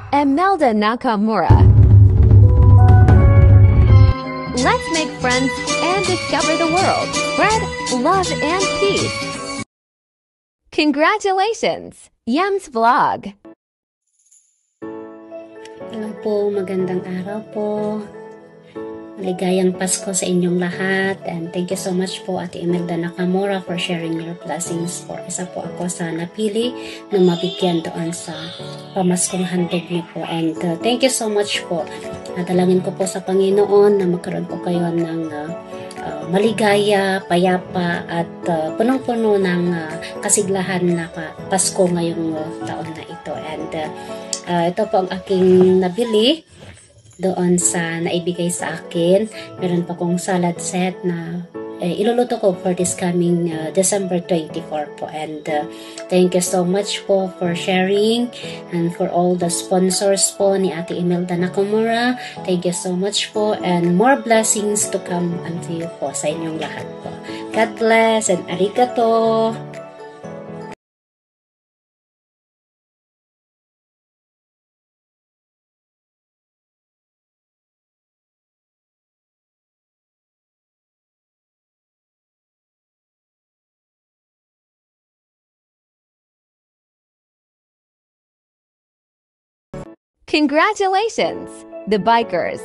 Imelda Nakamura. Let's make friends and discover the world. Spread love and peace. Congratulations! Yem's Vlog. Hello po, magandang araw po. Maligayang Pasko sa inyong lahat. And thank you so much po Ate Imelda Nakamura for sharing your blessings po. Isa po ako sa napili na mabigyan doon sa pamaskong handog niyo po. And thank you so much po. Nadalangin ko po sa Panginoon na magkaroon po kayo ng maligaya, payapa at punong-puno ng kasiglahan na Pasko ngayong taon na ito. And ito po ang aking nabili doon sa naibigay sa akin. Meron pa kong salad set na iluluto ko for this coming December 24 po. And thank you so much po for sharing and for all the sponsors po ni Ate Imelda Nakamura. Thank you so much po and more blessings to come unto you po sa inyong lahat po. God bless and arigato! Congratulations, the bikers.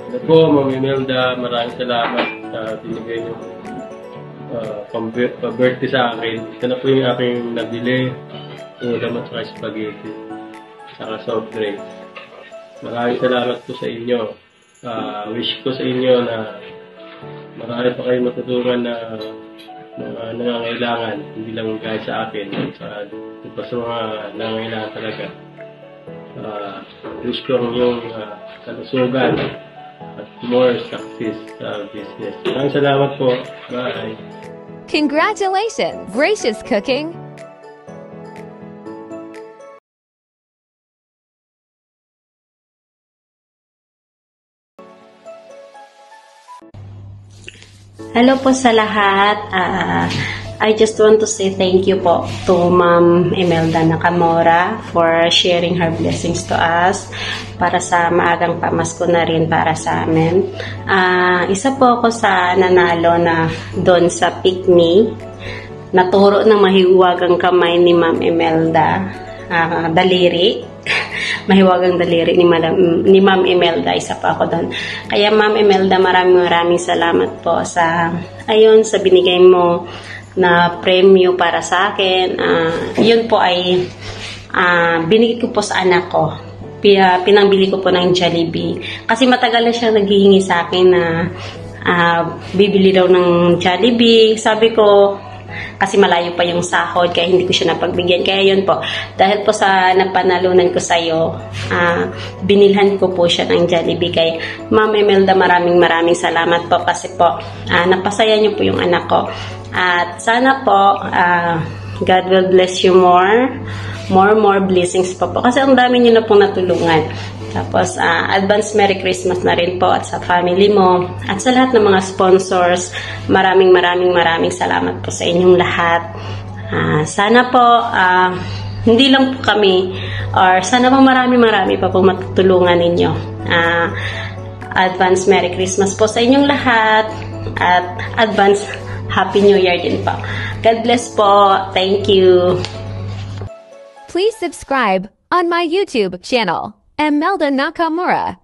Hello po, Ma'am Imelda, maraming salamat sa binigay niyo pang-birthday sa akin. Ito na po yung aking nabili, ulam at saka spaghetti, saka soft drinks. Maraming salamat po sa inyo. Wish ko sa inyo na marami pa kayong matutulungan na mga nangangailangan, hindi lang kahit sa akin, sa mga nangangailangan talaga. Wish ko ang iyong kalusugan at more success sa business. Maraming salamat po. Bye. Congratulations, Gracious Cooking. Hello po sa lahat. I just want to say thank you po to Ma'am Imelda Nakamura for sharing her blessings to us para sa maagang pamasko na rin para sa amin. Isa po ako sa nanalo na doon sa picnic. Naturo ng mahiwagang kamay ni Ma'am Imelda. Daliri. Mahiwagang daliri ni Ma'am Imelda. Isa pa ako doon. Kaya Ma'am Imelda, maraming salamat po sa sa binigay mo na premyo para sa akin. Yun po ay binigay ko po sa anak ko. Pinangbili ko po ng Jollibee. Kasi matagal na siya naghihingi sa akin na bibili daw ng Jollibee. Sabi ko, kasi malayo pa yung sahod, kaya hindi ko siya napagbigyan. Kaya yun po, dahil po sa napanalunan ko sa'yo, binilhan ko po siya ng Jollibee. Kaya Ma'am Imelda, maraming salamat po kasi po, napasaya niyo po yung anak ko. At sana po, God will bless you more blessings po. Kasi ang dami niyo na pong natulungan. Tapos, advance Merry Christmas na rin po at sa family mo. At sa lahat ng mga sponsors, maraming salamat po sa inyong lahat. Sana po, hindi lang po kami, or sana po marami pa po matutulungan ninyo. Advance Merry Christmas po sa inyong lahat. At advance Happy New Year din po. God bless po. Thank you. Please subscribe on my YouTube channel, Imelda Nakamura.